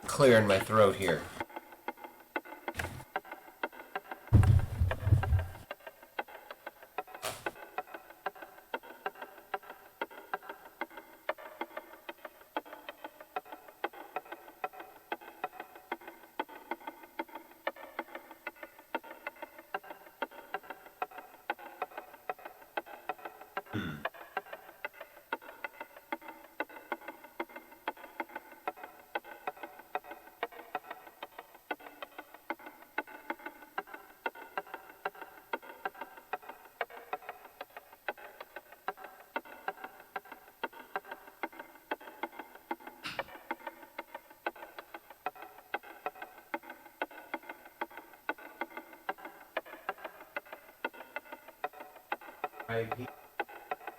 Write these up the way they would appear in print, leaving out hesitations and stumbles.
Clearing my throat here.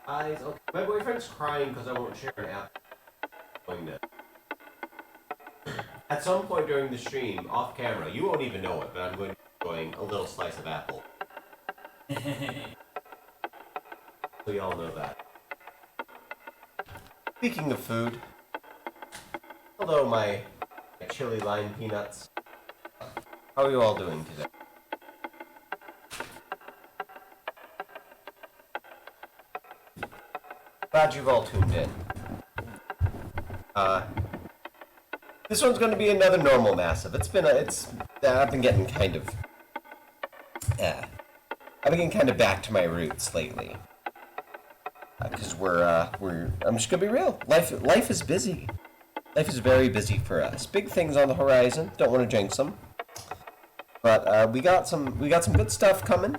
Eyes. Okay. My boyfriend's crying because I won't share an app. At some point during the stream, off camera, you won't even know it, but I'm going to be enjoying a little slice of apple. So y'all know that. Speaking of food, hello my chili lime peanuts. How are you all doing today? Glad you've all tuned in. This one's going to be another normal massive. I've been getting kind of, I've been getting kind of back to my roots lately. Because I'm just going to be real. Life is busy. Life is very busy for us. Big things on the horizon. Don't want to jinx them. But we got some good stuff coming.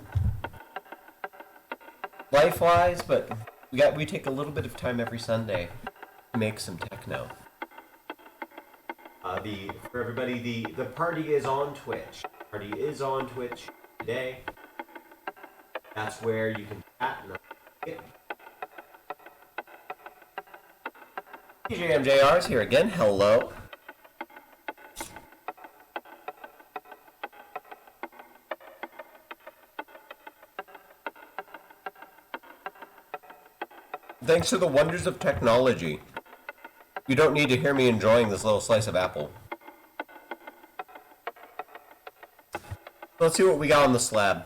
Life-wise, but we take a little bit of time every Sunday to make some techno. For everybody, the party is on Twitch. The party is on Twitch today. That's where you can chat and DJMJR's here again. Hello. Thanks to the wonders of technology, you don't need to hear me enjoying this little slice of apple. Let's see what we got on the slab.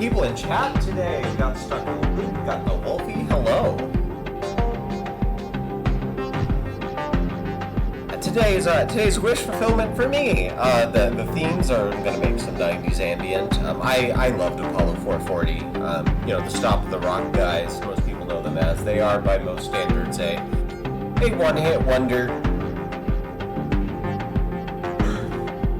people in chat today. We got stuck in the loop. We got the Wolfie. Hello. Today's wish fulfillment for me. The themes are I'm gonna make some 90s ambient. I loved Apollo 440. The Stop of the Rock guys. Most people know them as. They are by most standards a one-hit wonder.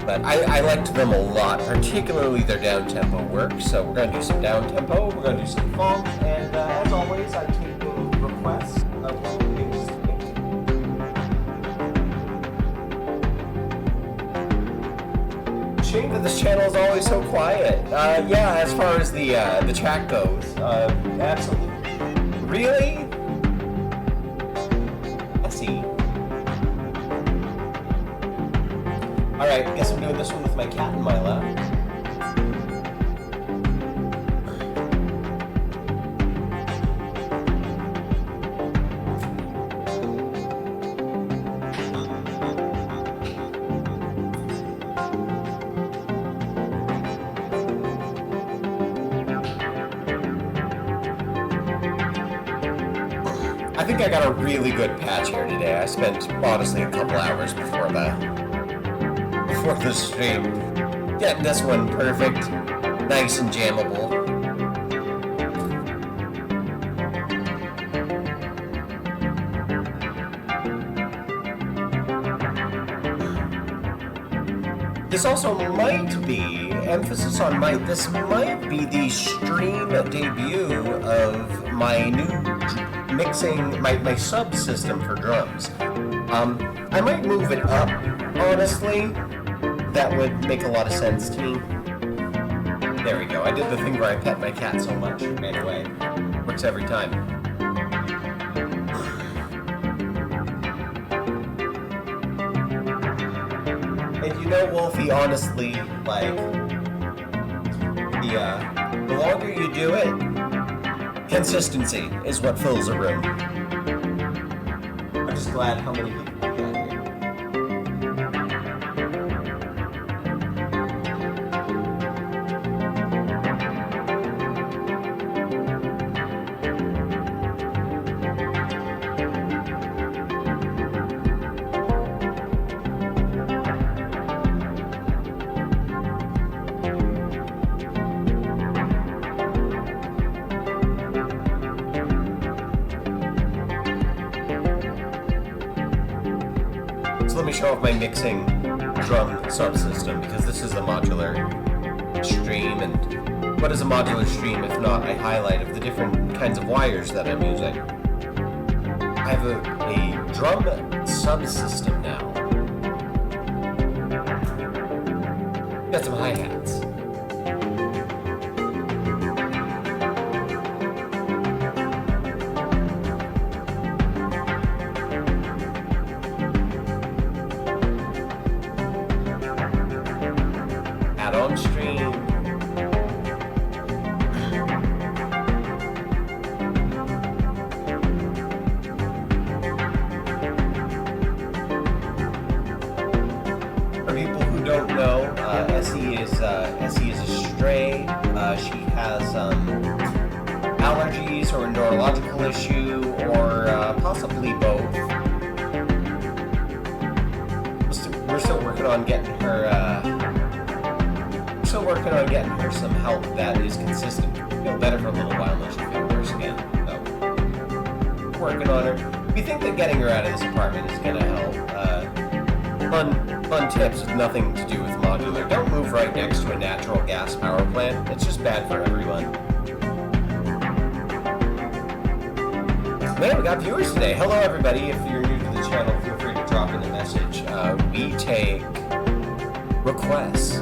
But I liked them a lot, particularly their down-tempo work. So we're gonna do some down-tempo. We're gonna do some funk, and as always, I take requests of things. Shame that this channel is always so quiet. Yeah, as far as the chat goes, absolutely. Really? Let's see. All right, guess I'm doing this one with my cat in my lap. I think I got a really good patch here today. I spent honestly a couple hours before the stream getting this one perfect, nice and jammable. This also might be, emphasis on might, this might be the stream debut of my new mixing, my subsystem for drums. I might move it up, honestly. That would make a lot of sense to me. There we go. I did the thing where I pet my cat so much. Ran away. Works every time. And you know, Wolfie, honestly, like, the longer you do it, consistency is what fills a room. I'm just glad how many people got here. So let me show off my mixing drum subsystem, because this is a modular stream, and what is a modular stream if not a highlight of the different kinds of wires that I'm using? I have a drum subsystem now. Got some hi-hats. On stream. For people who don't know, Essie is a stray. She has allergies or a neurological issue, or possibly both. We're still working on getting her. Still working on getting her some help that is consistent. She'll feel better for a little while, and then she'll feel worse again. So, working on her. We think that getting her out of this apartment is going to help. Fun tips with nothing to do with modular. Don't move right next to a natural gas power plant. It's just bad for everyone. Man, we got viewers today. Hello, everybody. If you're new to the channel, feel free to drop in a message. We take requests.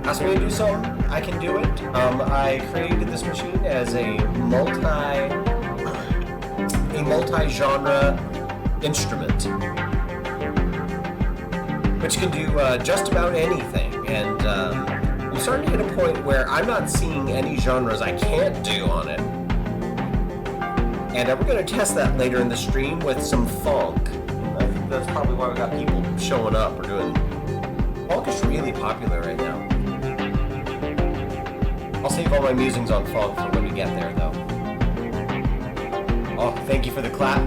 Ask me to do something, I can do it. I created this machine as a multi-genre instrument, which can do just about anything. And I'm starting to hit a point where I'm not seeing any genres I can't do on it. And we're going to test that later in the stream with some funk. I think that's probably why we got people showing up. We're doing funk is really popular right now. I'll save all my musings on fog for when we get there, though. Oh, thank you for the clap.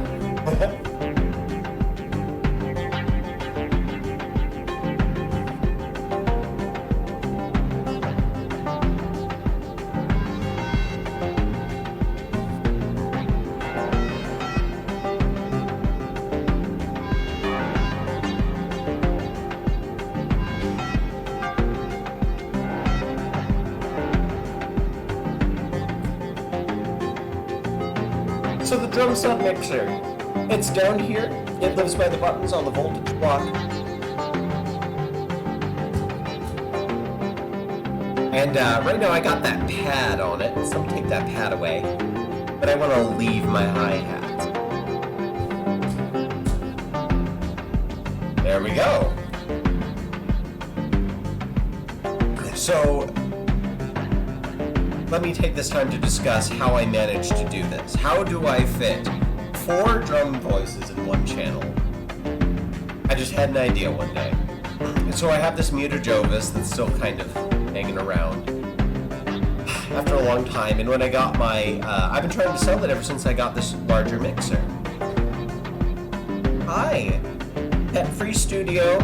So the drum sub mixer, it's down here. It lives by the buttons on the voltage block. And right now I got that pad on it, so I'm gonna take that pad away. But I want to leave my hi-hats. There we go. So let me take this time to discuss how I managed to do this. How do I fit 4 drum voices in one channel? I just had an idea one day. So I have this Mutajovis that's still kind of hanging around after a long time, and when I got my, I've been trying to sell it ever since I got this larger mixer. Hi! Pet Free Studio.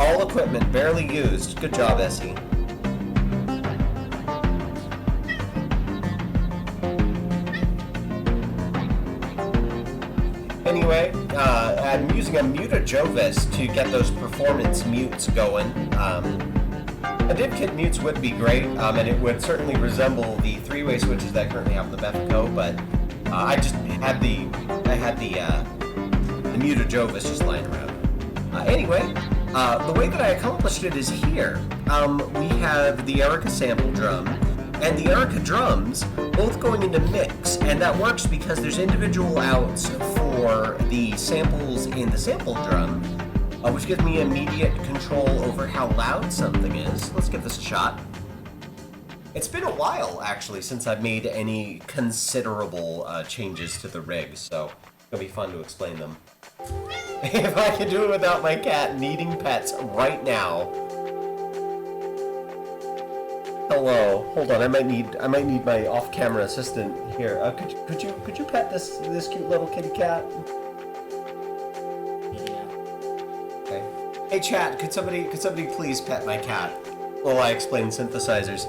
All equipment, barely used. Good job, Essie. Anyway, I'm using a Mutajovis to get those performance mutes going. A Dessicant mutes would be great, and it would certainly resemble the 3-way switches that I currently have in the Befico, but I just had the Mutajovis just lying around. Anyway, the way that I accomplished it is here. We have the Erica sample drum and the Erica drums both going into mix, and that works because there's individual outs for the samples in the sample drum, which gives me immediate control over how loud something is. Let's give this a shot. It's been a while, actually, since I've made any considerable changes to the rig, so it's going to be fun to explain them. If I could do it without my cat needing pets right now. Hello. Hold on. I might need my off-camera assistant here. Could you pet this cute little kitty cat? Okay. Hey chat, could somebody please pet my cat while I explain synthesizers?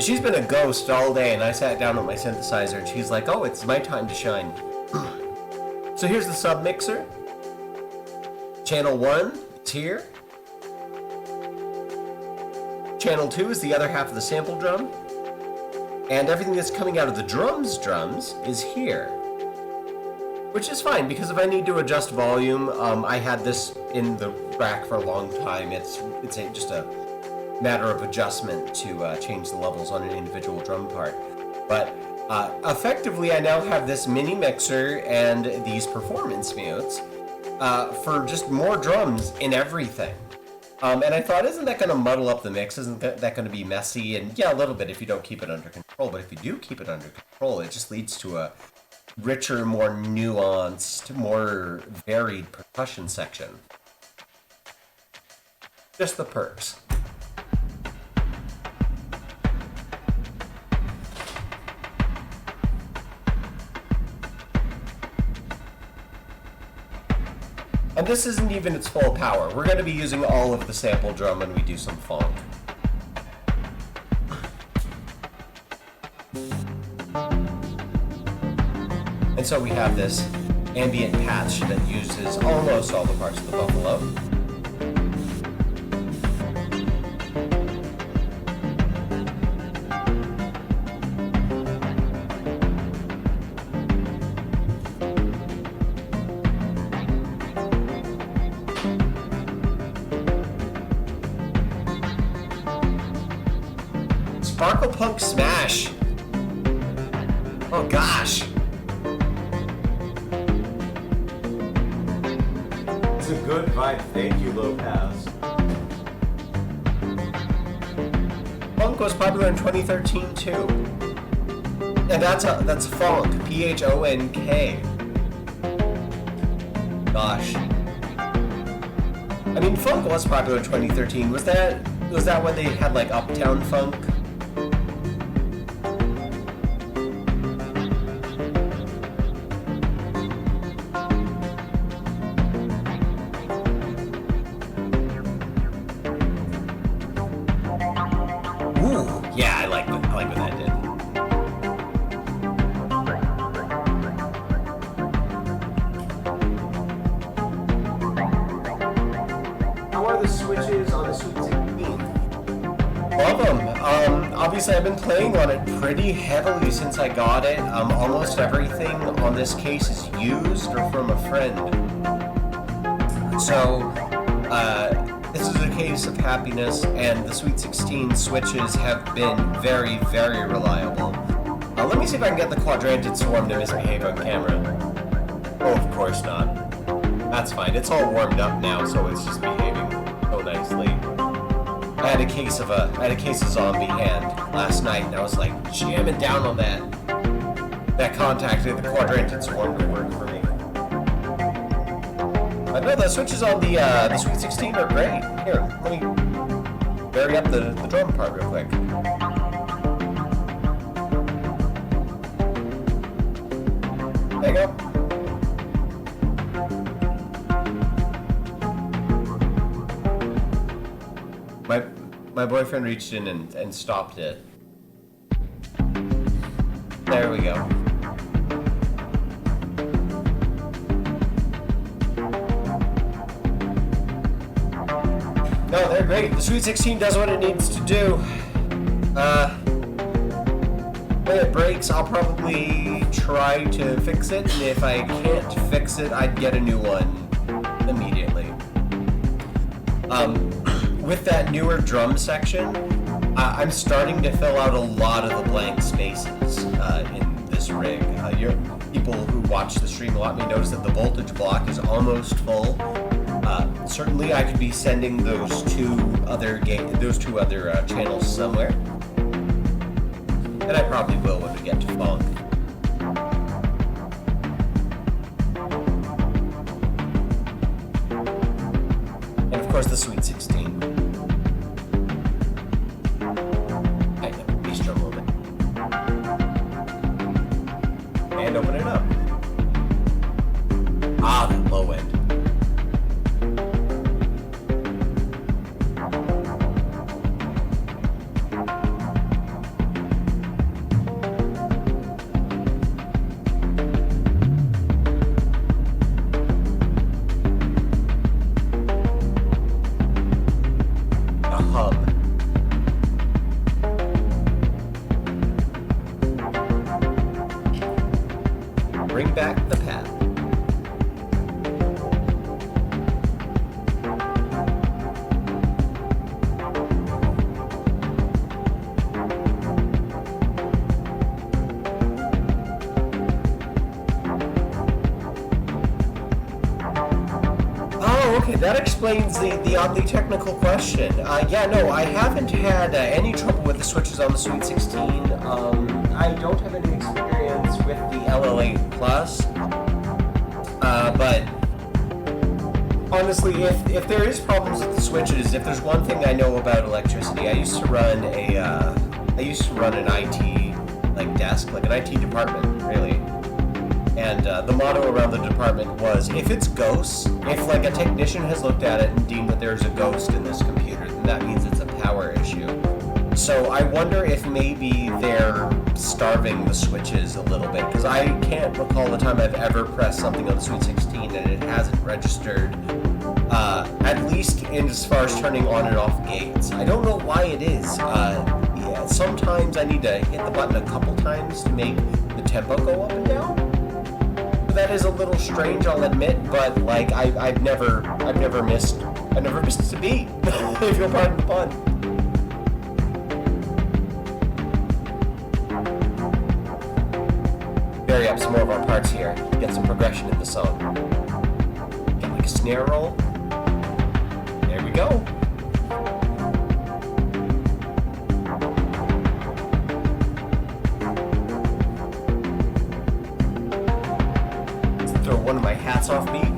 She's been a ghost all day, and I sat down with my synthesizer, and she's like, "Oh, it's my time to shine." So here's the sub mixer. Channel 1 is here. Channel 2 is the other half of the sample drum. And everything that's coming out of the drums is here. Which is fine, because if I need to adjust volume, I had this in the rack for a long time. It's just a matter of adjustment to change the levels on an individual drum part. But effectively, I now have this mini mixer and these performance mutes for just more drums in everything. And I thought, isn't that going to muddle up the mix? Isn't that going to be messy? And yeah, a little bit if you don't keep it under control. But if you do keep it under control, it just leads to a richer, more nuanced, more varied percussion section. Just the perks. And this isn't even its full power. We're going to be using all of the sample drum when we do some funk. And so we have this ambient patch that uses almost all the parts of the buffalo. Sparkle Punk Smash! Oh gosh! It's a good vibe, thank you, Lopez. Funk was popular in 2013 too. And that's Funk, P-H-O-N-K. Gosh. I mean, funk was popular in 2013. Was that Was that when they had like Uptown Funk? Ooh, yeah, I like what that did. How are the switches on the Sweet 16? Love them. Obviously, I've been playing on it pretty heavily since I got it. Almost everything on this case is used or from a friend. So, this is a case of happiness, and the Sweet 16 switches have been very, very reliable. Let me see if I can get the quadrantid swarm to misbehave on camera. Oh, of course not. That's fine. It's all warmed up now, so it's just behaving so nicely. I had a case of zombie hand last night, and I was like jamming down on that. That contacted the quadrantid swarm to work for me. I know the switches on the Sweet 16 are great. Here, let me vary up the drum part real quick. There you go. My boyfriend reached in and stopped it. There we go. No, they're great. The Sweet 16 does what it needs to do. When it breaks, I'll probably try to fix it, and if I can't fix it, I'd get a new one immediately. With that newer drum section, I'm starting to fill out a lot of the blank spaces in this rig. People who watch the stream a lot may notice that the voltage block is almost full. Certainly, I could be sending those two other channels somewhere, and I probably will when we get to funk. And of course, the Sweet 16. Bass drum movement. And open it up. Ah, the low end. Bring back the path. Oh, okay, that explains the oddly technical question. Yeah, no, I haven't had any trouble with the switches on the Sweet 16. I don't have any experience with the LL8 Plus, but honestly, if there is problems with the switches, if there's one thing I know about electricity, I used to run an IT desk, like an IT department, really. And the motto around the department was, if it's ghosts, if like a technician has looked at it and deemed that there's a ghost in this computer, then that means it's a power issue. So I wonder if maybe they're starving the switches a little bit, because I can't recall the time I've ever pressed something on the Sweet 16 and it hasn't registered, at least in as far as turning on and off gates. I don't know why it is. Yeah, sometimes I need to hit the button a couple times to make the tempo go up and down. That is a little strange, I'll admit, but like I've never missed a beat, if you'll pardon the pun. Vary up some more of our parts here, get some progression in the song. Get like a snare roll. There we go. Throw one of my hats off beat.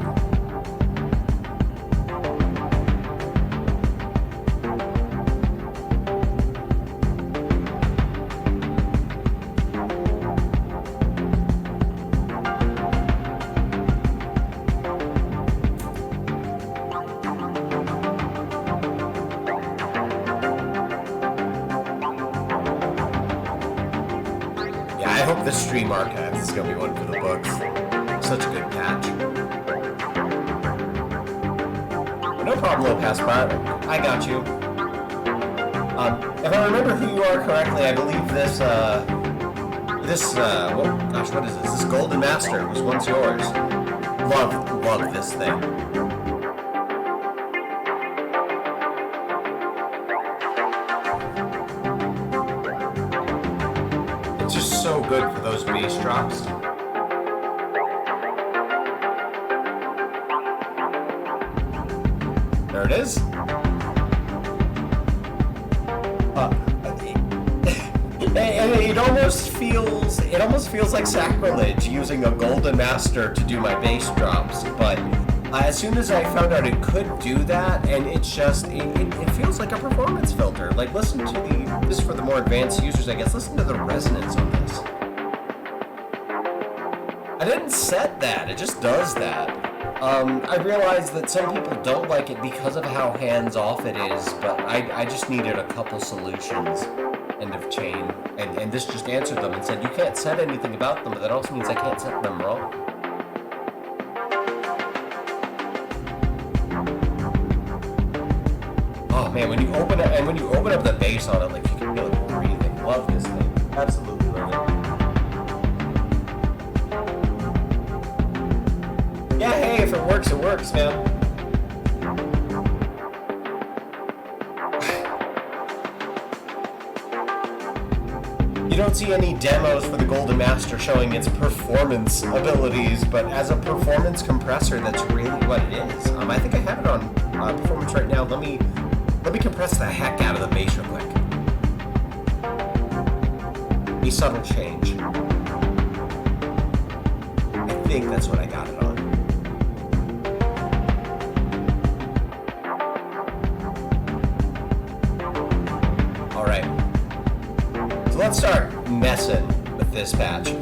hope the stream archives is going to be one for the books. Such a good patch. No problem, Lopez Bart. I got you. If I remember who you are correctly, I believe this, what is this? This Golden Master was once yours. Love this thing. It's just so good for those bass drops. There it is. And it almost feels like sacrilege using a Golden Master to do my bass drops, but as soon as I found out it could do that, and it's just, it feels like a performance filter. Like, listen to this for the more advanced users, I guess, listen to the resonance on this. I didn't set that, it just does that. I realize that some people don't like it because of how hands-off it is, but I just needed a couple solutions. End of chain, and this just answered them and said you can't set anything about them, but that also means I can't set them wrong. Oh man, when you open up the bass on it, like you can feel it breathing. Love this thing. Absolutely love it. Yeah, hey, if it works, man. You don't see any demos for the Golden Master showing its performance abilities, but as a performance compressor, that's really what it is. I think I have it on performance right now. Let me compress the heck out of the bass real quick. A subtle change. I think that's what I got it on. All right. So let's start messing with this patch.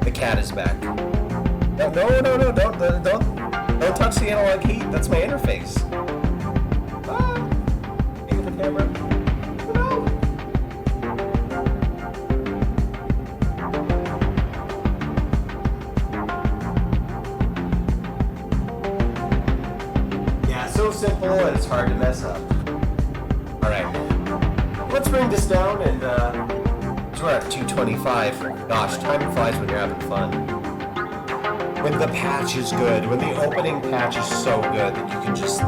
The cat is back. No, don't touch the analog heat. That's my interface. Think of the camera. No. Yeah, so simple and it's hard to mess up. All right. Let's bring this down, and we're at 225. Gosh, time flies when you're having fun. When the patch is good, when the opening patch is so good that you can just...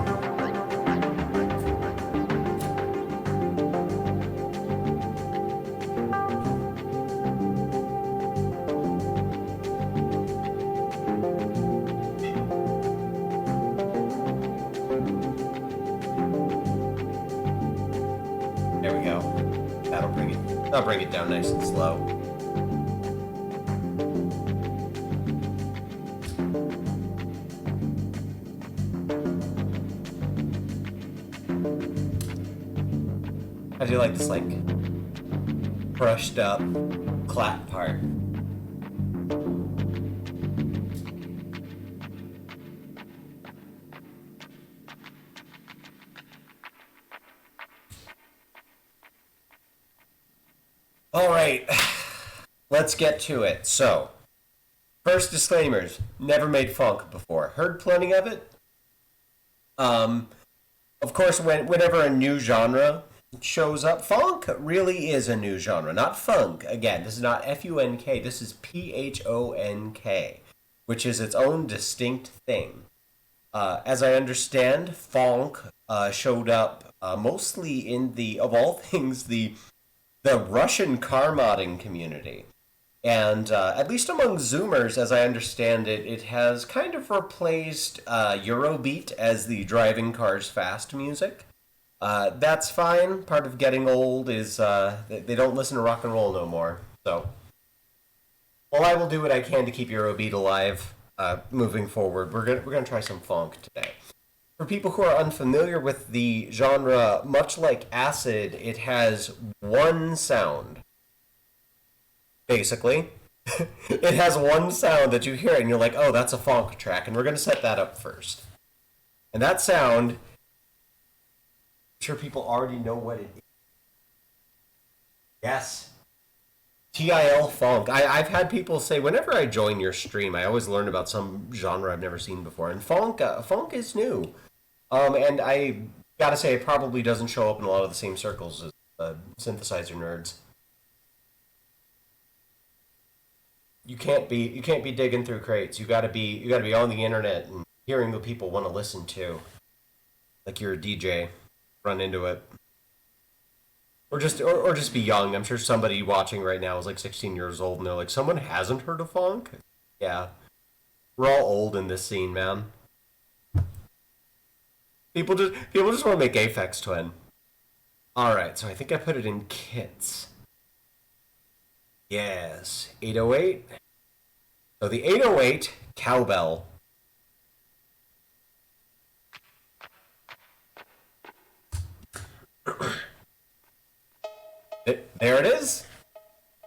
There we go. That'll bring it down nice and slow. I do like this, like, brushed up clap part. All right, let's get to it. So, first disclaimers, never made funk before. Heard plenty of it. Of course, whenever a new genre shows up, funk really is a new genre, not funk. Again, this is not F-U-N-K, this is P-H-O-N-K, which is its own distinct thing. As I understand, funk showed up mostly in of all things, the Russian car modding community. And at least among Zoomers, as I understand it, it has kind of replaced Eurobeat as the driving cars fast music. That's fine. Part of getting old is they don't listen to rock and roll no more. So, well, I will do what I can to keep Eurobeat alive moving forward. We're gonna try some funk today. For people who are unfamiliar with the genre, much like acid, it has one sound. Basically, it has one sound that you hear and you're like, oh, that's a funk track, and we're going to set that up first. And that sound, I'm sure people already know what it is. Yes. TIL funk. I've had people say whenever I join your stream, I always learn about some genre I've never seen before, and funk is new. And I gotta say, it probably doesn't show up in a lot of the same circles as synthesizer nerds. You can't be digging through crates. You gotta be on the internet and hearing what people want to listen to. Like you're a DJ, run into it. Or just be young. I'm sure somebody watching right now is like 16 years old and they're like, someone hasn't heard of funk? Yeah. We're all old in this scene, man. People just want to make Aphex Twin. Alright, so I think I put it in kits. Yes. 808. So the 808 cowbell. There it is.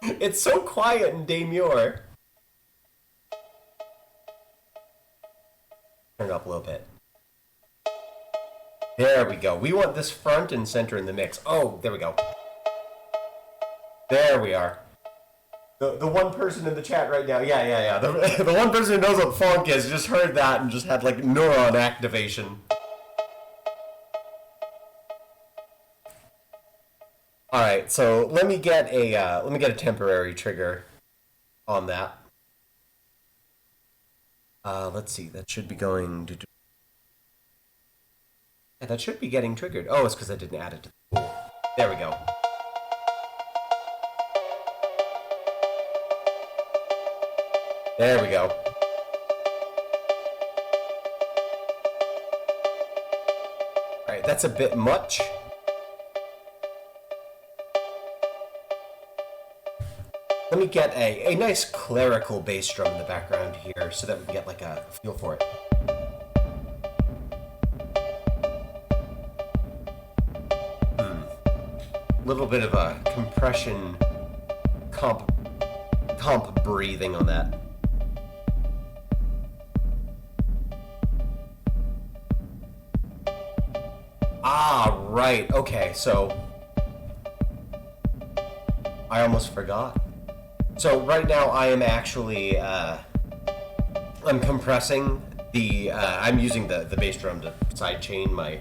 It's so quiet and demure. Turn it up a little bit. There we go. We want this front and center in the mix. Oh, there we go. There we are. The one person in the chat right now, yeah. The one person who knows what funk is just heard that and just had like neuron activation. All right, so let me get a temporary trigger on that. Let's see, that should be going to. Yeah, that should be getting triggered. Oh, it's because I didn't add it to the pool. There we go. There we go. All right, that's a bit much. Let me get a nice clerical bass drum in the background here so that we can get like a feel for it. Little bit of a compression comp breathing on that. Ah, right. Okay, so I almost forgot. So right now I am actually I'm compressing the I'm using the bass drum to sidechain my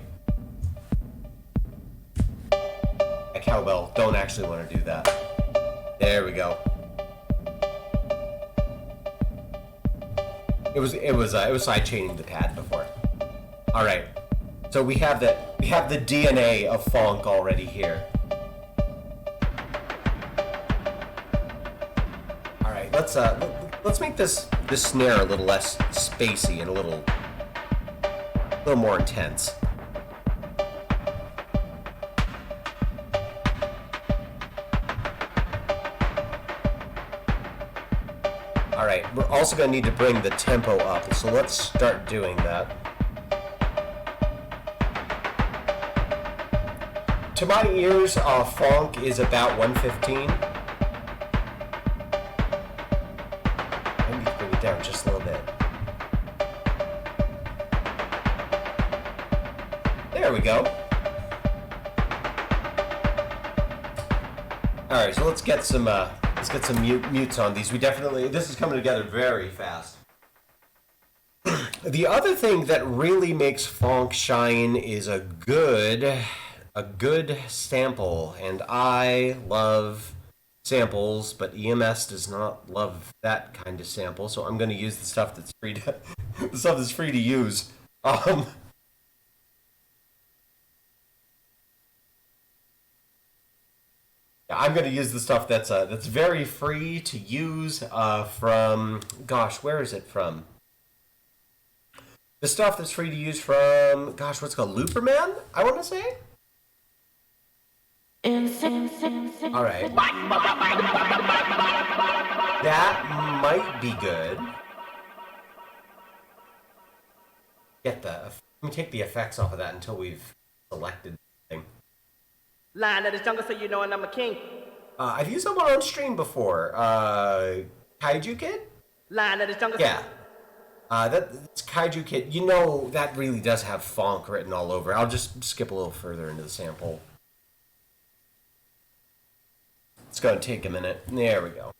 cowbell. Don't actually want to do that. There we go. It was sidechaining the pad before. All right. So we have the DNA of funk already here. All right. Let's make this snare a little less spacey and a little more intense. Alright, we're also going to need to bring the tempo up, so let's start doing that. To my ears, funk is about 115. I need to bring it down just a little bit. There we go. Alright, so let's get some mutes on these. This is coming together very fast. The other thing that really makes funk shine is a good sample, and I love samples, but EMS does not love that kind of sample, so I'm going to use the stuff that's free to use. I'm going to use the stuff that's very free to use from, gosh, where is it from? The stuff that's free to use from, gosh, what's it called? Looperman, I want to say? Alright. That might be good. Let me take the effects off of that until we've selected the thing. Lion of the jungle, so you know I'm a king. I've used someone on stream before. Kaiju Kid? Lion of the jungle. Yeah. That's Kaiju Kid. You know, that really does have funk written all over. I'll just skip a little further into the sample. It's gonna take a minute. There we go.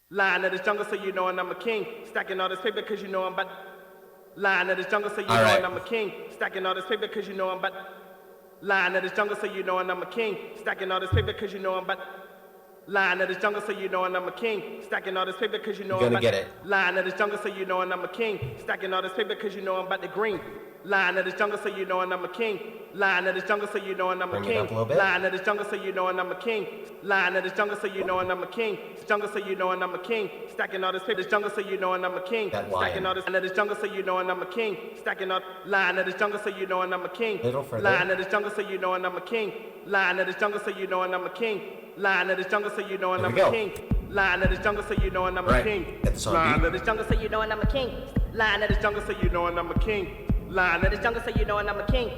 Lion of the jungle, so you know I'm a king. Stacking all this paper cause you know I'm about. Lion of the jungle, so you know right. I'm a king. Stacking all this paper cause you know I'm about. Lion of the jungle, so you know I'm a king. Stacking all this paper cause you know I'm about. Lion of the jungle, so you know I'm a king. Stacking all this paper cause you know You're I'm gonna about. get it. Lion of the jungle, so you know I'm a king. Stacking all this paper cause you know I'm about the green. Lion of the jungle, so you know I'm a king. Lion of the jungle, so you know I'm a Bring it king. up a little bit. Lion of the jungle, so you know I'm a king. Lion of the jungle, so you know I'm a king. Jungle, so you know I'm a king. Stacking all this paper. Jungle, so you know I'm a king. That Stacking lion. all this. Lion of the jungle, so you know I'm a king. Stacking all. Lion of the jungle, so you know I'm a king. Little further. Lion of the jungle, so you know I'm a king. Lion of the jungle, so you know I'm a king. Lion of the jungle, so you know I'm There a we king. Lion of the jungle, so you know I'm a Right. king. Get the song Lion beat. of the jungle, so you know I'm a king. Lion of the jungle, so you know I'm a king. Lion of the jungle, so you know I'm a king.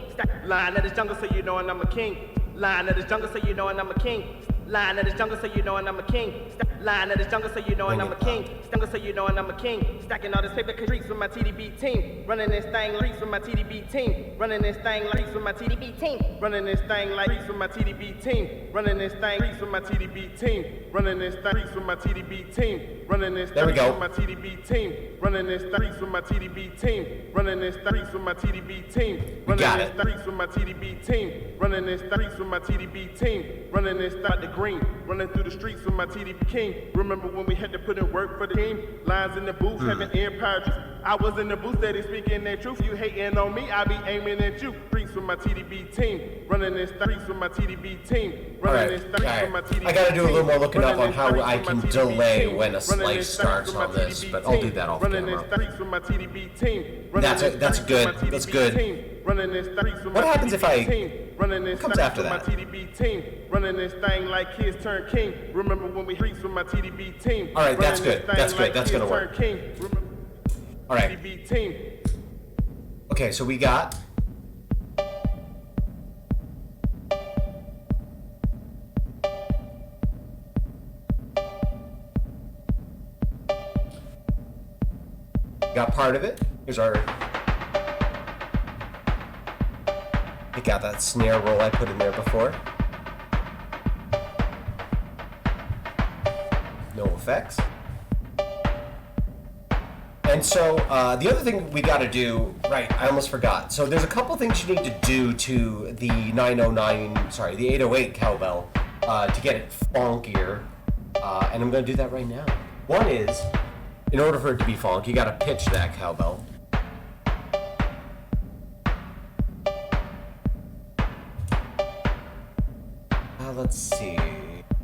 Lion of the jungle, so you know I'm a king. Lion of the jungle, so you know I'm a king. Lion of the jungle, so you know I'm a king. Lion of the jungle, so you know I'm a king. Jungle, so you know I'm a king. Stacking all this paper streets with my TDB team. Running this thing like streets with my TDB team. Running this thing like streets with my TDB team. Running this thing like streets with my TDB team. Running this thing streets with my TDB team. Running this thing streets with my TDB team. Running this There we go. with my TDB team. Running this streets with my TDB team. Running this streets with my TDB team. We got Running it. this streets with my TDB team. Running this streets with my TDB team. Running this out the green. Running through the streets with my TDB king. Remember when we had to put in work for the team? Lines in the booth, having empire juice. I was in the booth, steady speaking that truth. You hating on me, I be aiming at you. Streets with my TDB team. Running this streets with my TDB team. Running this streets with my TDB team. I gotta do a little more looking up on how I can delay when a slice starts on this, but I'll do that off camera. That's good. That's good. What happens if I... What comes after that? Running this thing like kids turn king. Remember when we streets with my TDB team. Alright, that's good. That's good. That's gonna work. Alright. Okay, so we got... Got part of it. Here's our... Pick out that snare roll I put in there before. No effects. And so, the other thing we gotta do, right, I almost forgot. So there's a couple things you need to do to the 808 cowbell, to get it funkier. And I'm gonna do that right now. One is, in order for it to be funk, you gotta pitch that cowbell. Let's see.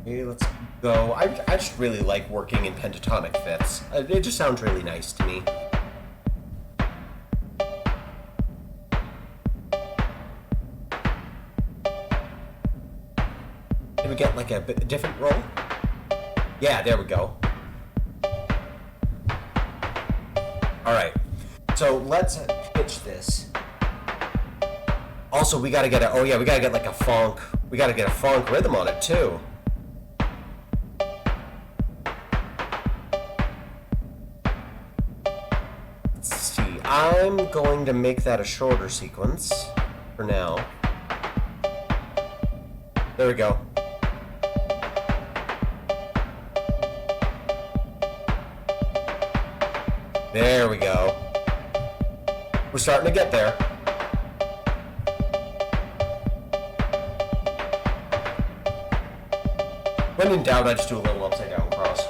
Okay, let's go. I just really like working in pentatonic fifths. It just sounds really nice to me. Can we get like a different roll? Yeah, there we go. Alright, so let's pitch this. Also, we gotta get we gotta get like a funk. We gotta get a funk rhythm on it too. Let's see, I'm going to make that a shorter sequence for now. There we go. There we go. We're starting to get there. When in doubt, I just do a little upside down cross.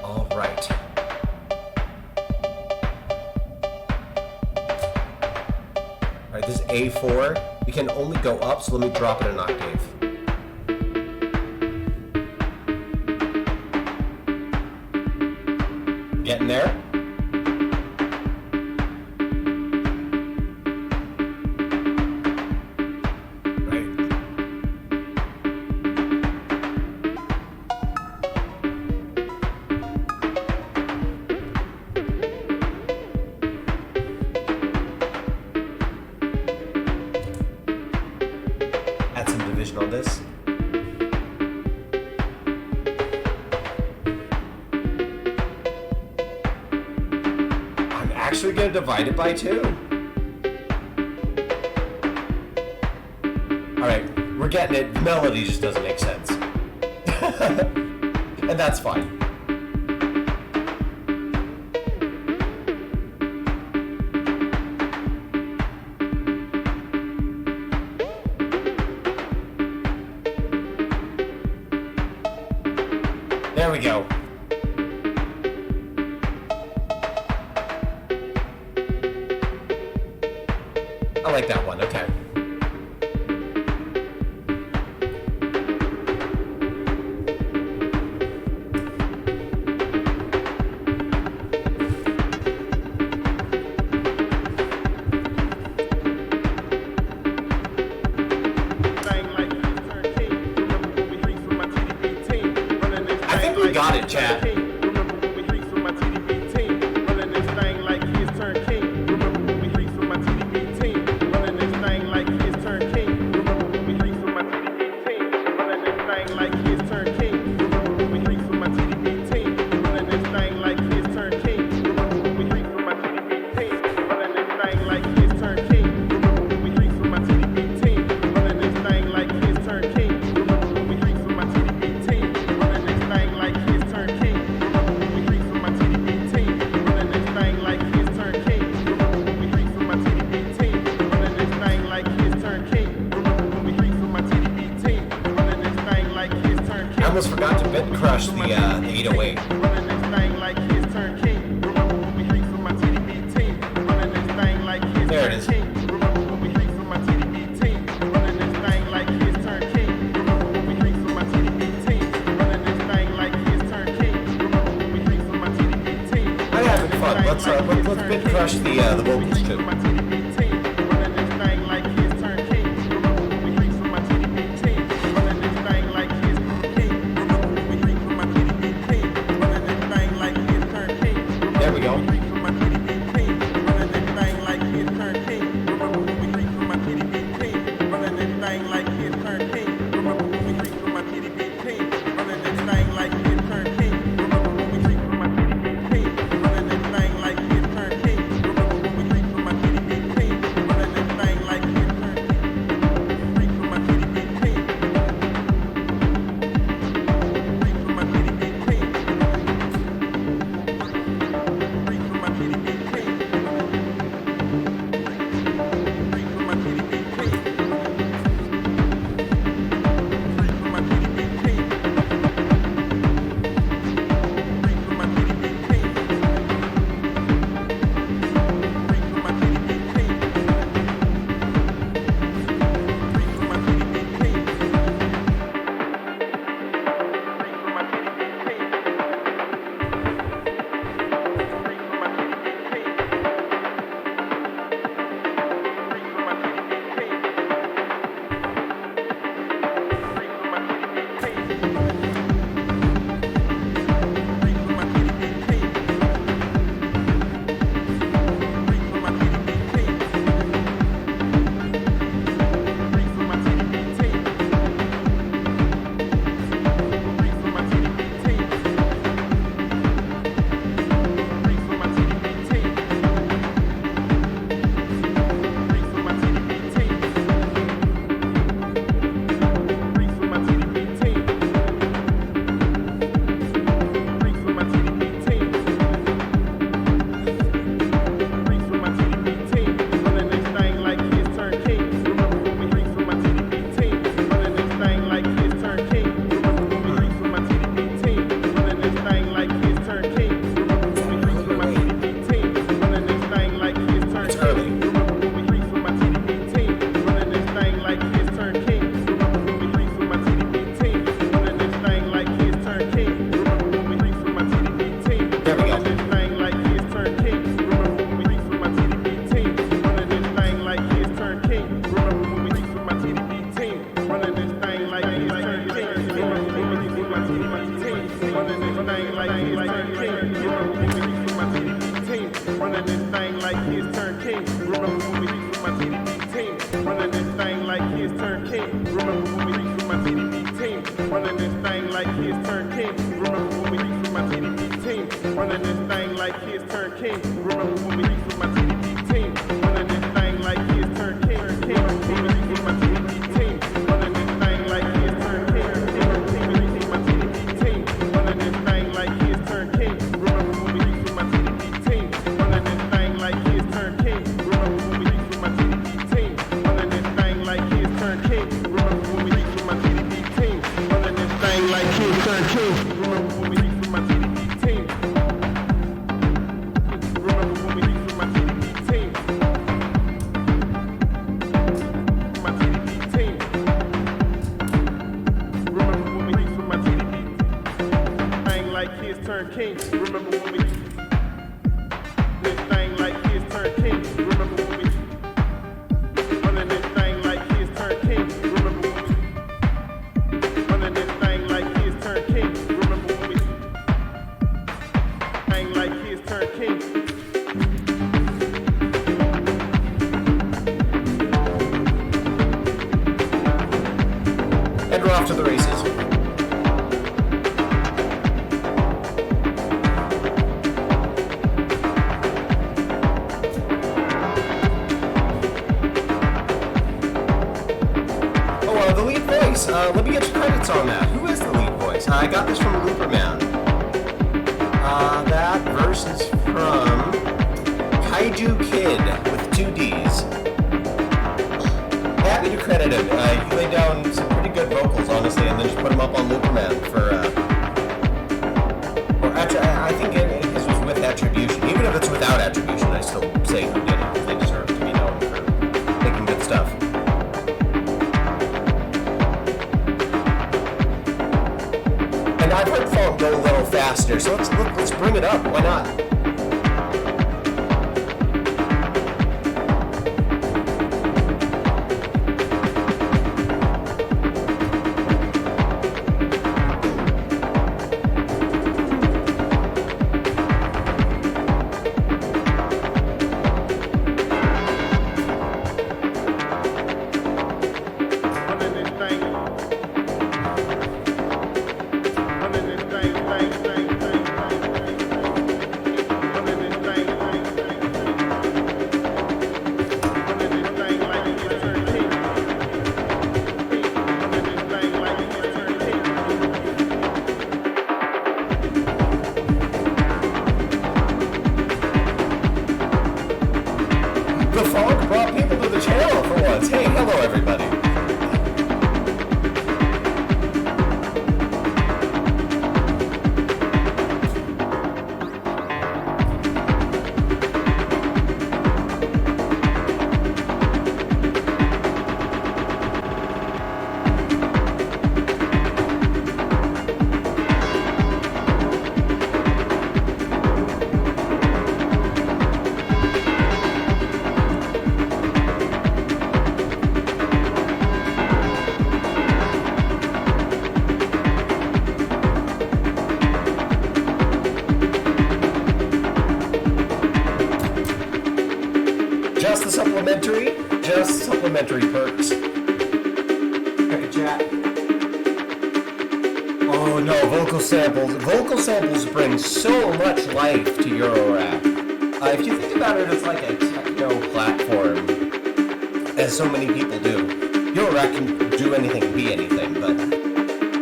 All right. All right, this is A4. We can only go up, so let me drop it an octave. Getting there? On this. I'm actually gonna divide it by 2? Alright, we're getting it. The melody just doesn't make sense. And that's fine. There we go. I like that one, okay. I think we got it, chat. I almost forgot to bit crush the 808. There it is. I'm having fun. Let's bit crush the vocals too. There we go. Running this thing like kids turn king. Remember when we used to my to the races. The lead voice. Let me get your credits on that. Who is the lead voice? I got this from Looperman. That verse is from Kaiju Kid with 2 Ds. Happy to credit him. He laid down some pretty good vocals, honestly, and then just put them up on Looperman for, or actually, I think his was with attribution. Even if it's without attribution, I still say who did it, because they deserve to be known for making good stuff. And I've heard Funk go a little faster, so let's bring it up. Why not? The fog brought people to the channel for once. Hey, hello everybody. Just supplementary perks. Check a chat. Oh no, vocal samples. Vocal samples bring so much life to Eurorap. If you think about it, it's like a techno platform, as so many people do. Eurorap can do anything, be anything, but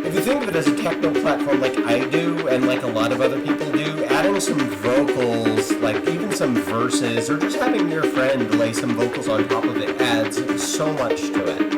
if you think of it as a techno platform like I do, and like a lot of other people do, adding some vocals, like even some verses, or just having your friend lay some vocals on top of it adds so much to it.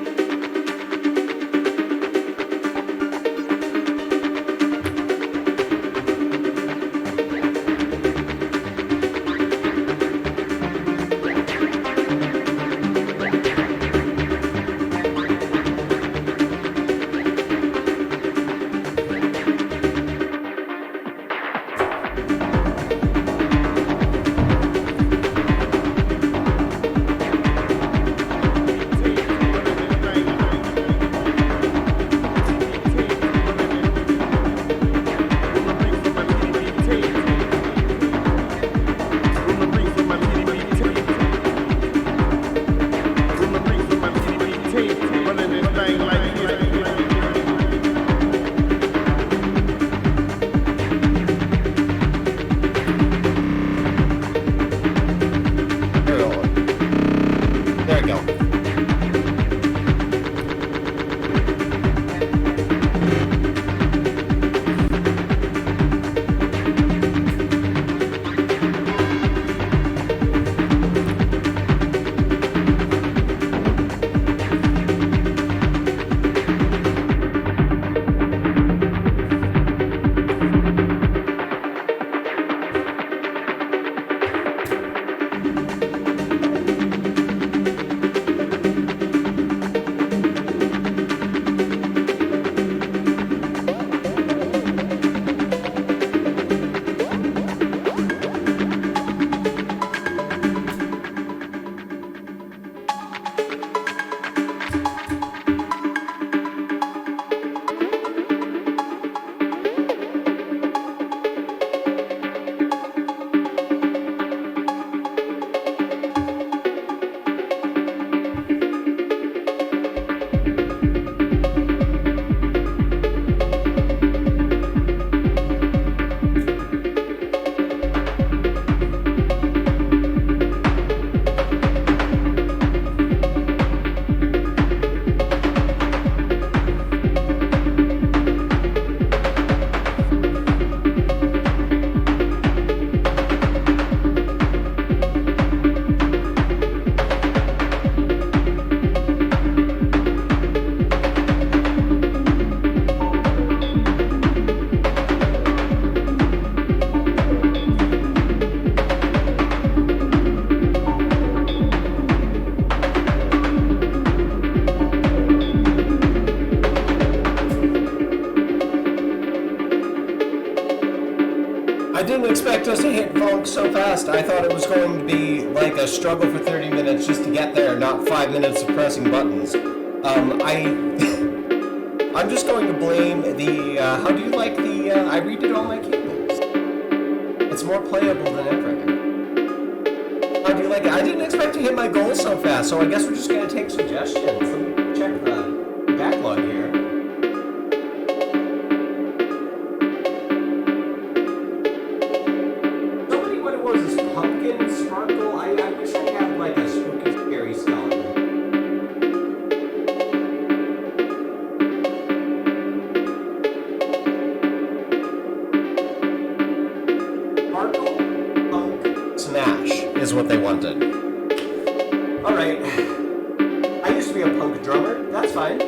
hit funk so fast, I thought it was going to be like a struggle for 30 minutes just to get there, not 5 minutes of pressing buttons. I'm just going to blame the, how do you like the, I redid all my keyboards. It's more playable than ever. How do you like it? I didn't expect to hit my goal so fast, so I guess we're just going to take suggestions. Let me check the backlog here. Somebody, what it was, is pumpkin sparkle. I wish I had like a spooky, scary skeleton. Sparkle, punk, smash is what they wanted. Alright. I used to be a punk drummer. That's fine.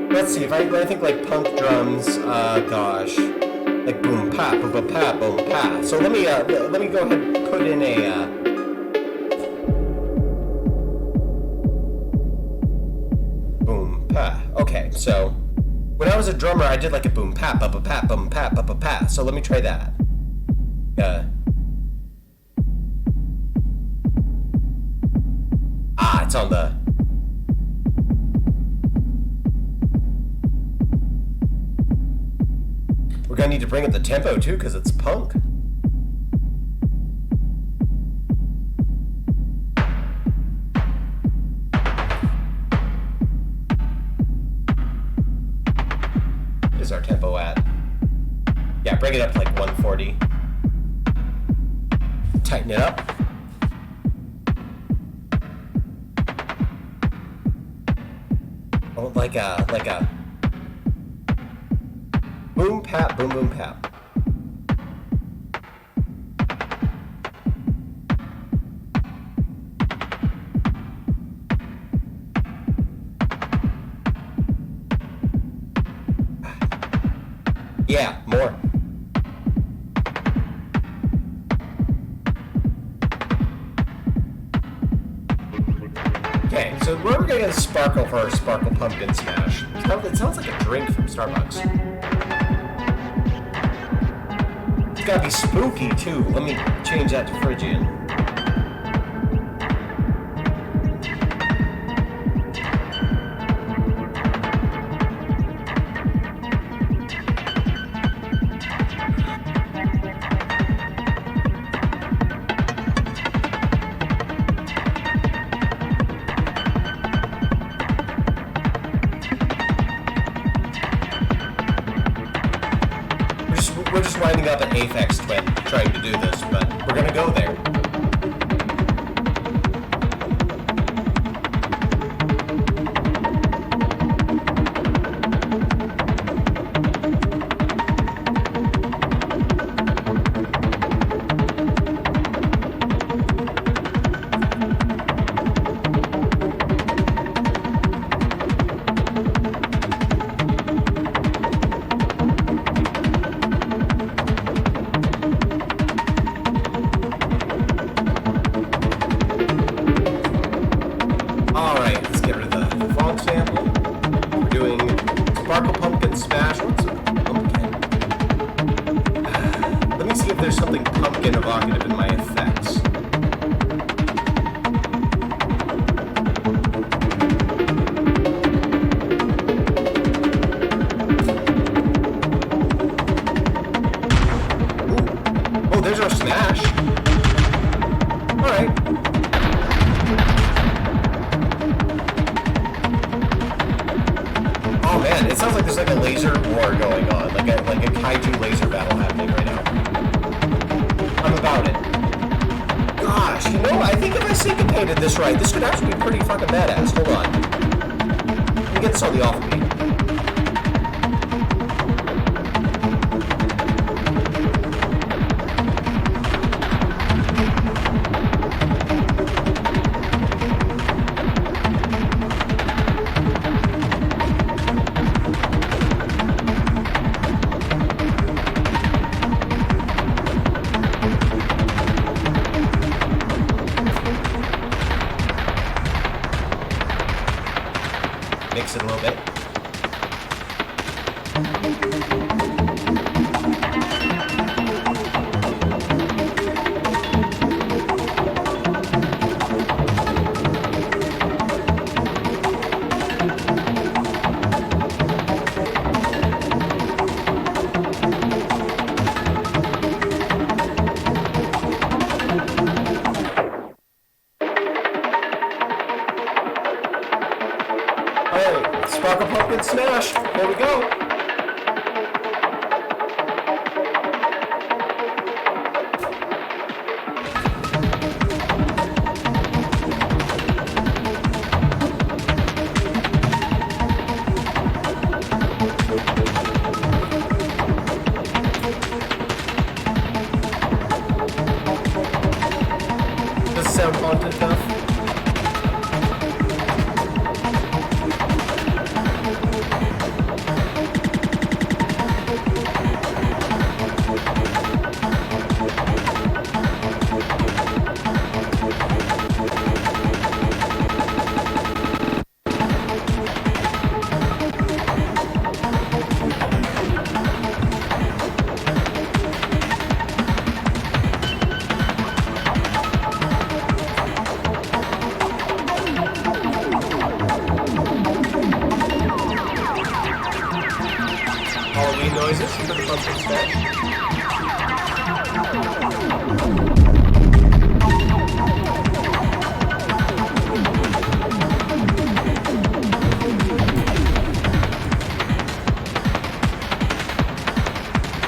Let's see, if I think like punk drums, gosh. Like boom pa, boom ba pa, boom pa. So let me go ahead and put in a, boom pa. Okay, so when I was a drummer, I did like a boom pa, ba ba pa, boom pa, ba ba pa. So let me try that. It's on the... We're gonna need to bring up the tempo too, because it's punk. What is our tempo at? Yeah, bring it up to like 140. Tighten it up. Oh, like a boom pap, boom boom pap. Yeah, more. Okay, so where are we gonna get a sparkle for our sparkle pumpkin smash? It sounds like a drink from Starbucks. It's gotta be spooky too. Let me change that to Phrygian. We're just winding up an Aphex Twin trying to do this, but we're gonna go there. Sparkle Pumpkin Smash. What's a pumpkin? Let me see if there's something pumpkin evocative in my effects. Ooh. Oh, there's our smash. Alright. Oh man, it sounds like there's like a laser war going on, like a kaiju laser battle happening right now. I'm about it. Gosh, you know, I think if I syncopated this right, this could actually be pretty fucking badass. Hold on. Let me get this on the off beat. Mix it a little bit. Rock a Pumpkin Smash. Here we go. Does it sound haunted enough? Halloween noises for the pumpkin smash.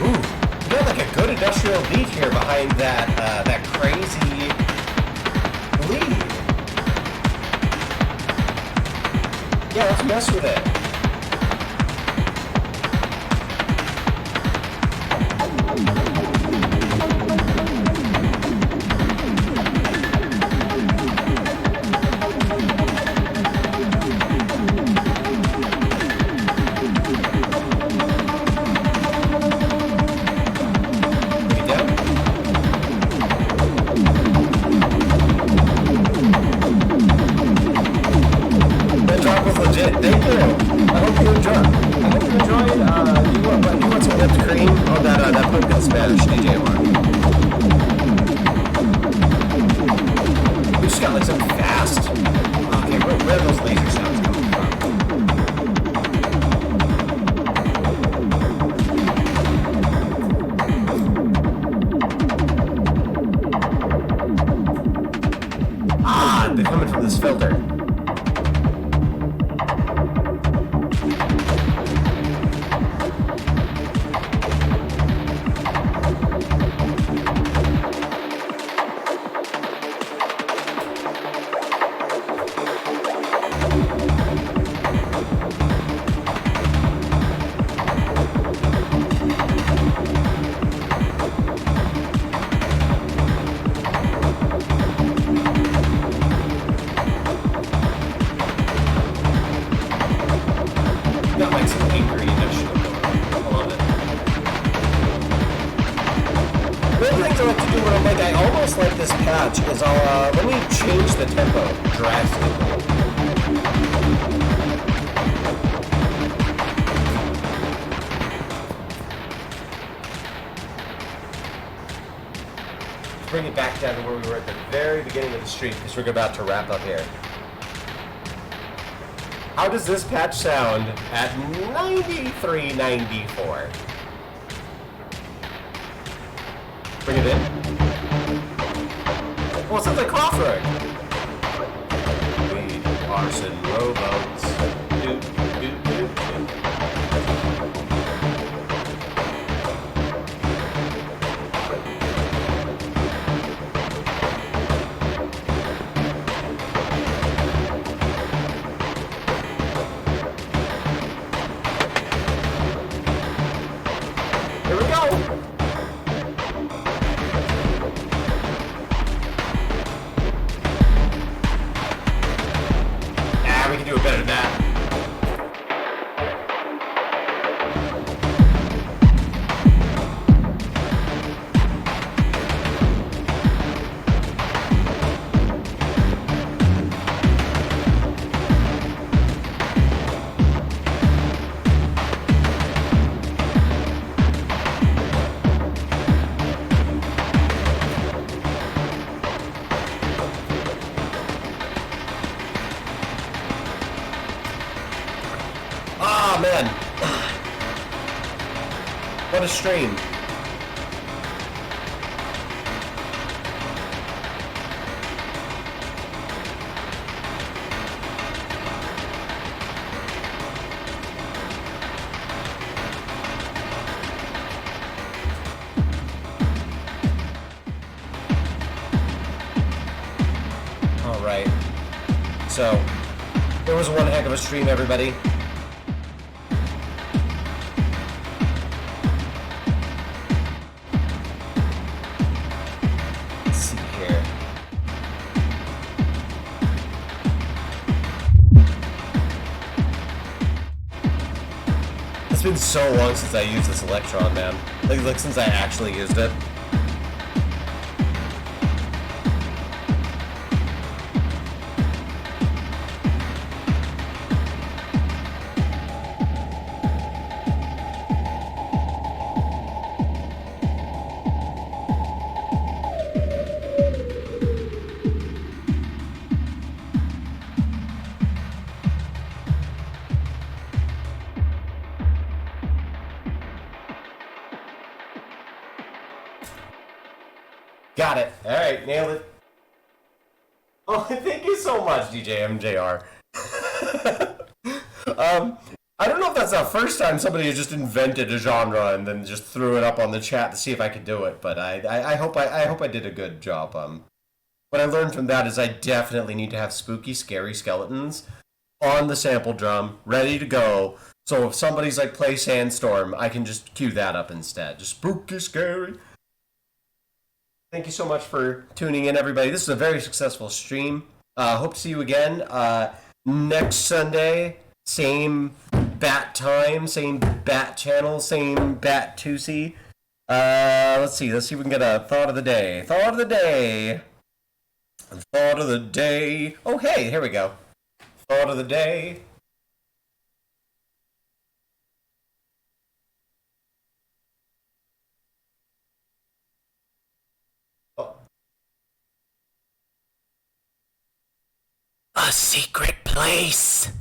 Ooh, you got like a good industrial beat here behind that crazy lead. Yeah, let's mess with it. Legit. Thank you. I hope you enjoyed. You want some whipped cream on that pumpkin smash, DJ Mark? We just got like some fast. Okay, where are those laser sounds coming from? Ah, they're coming from this filter. Got like some angry industrial going. I love it. One of the things I like to do when I'm like, I almost like this patch is let me change the tempo drastically. Bring it back down to where we were at the very beginning of the street because we're about to wrap up here. How does this patch sound at 93.94? Bring it in. Well, it sounds like Crawford. We arson rowboats. Doot, doot, doot, doot. Here we go. We can do it better than that. Ah, man. What a stream. Alright. So, it was one heck of a stream, everybody. Let's see here. It's been so long since I used this Electron, man. Like since I actually used it. Got it. Alright, nailed it. Oh, thank you so much, DJ MJR. I don't know if that's the first time somebody has just invented a genre and then just threw it up on the chat to see if I could do it, but I hope I did a good job. What I learned from that is I definitely need to have spooky, scary skeletons on the sample drum, ready to go. So if somebody's like, play Sandstorm, I can just cue that up instead. Just spooky, scary. Thank you so much for tuning in, everybody. This is a very successful stream. Hope to see you again next Sunday. Same bat time, same bat channel, same bat 2C. Let's see if we can get a thought of the day. Thought of the day. Thought of the day. Oh, hey, here we go. Thought of the day. Oh. A secret place.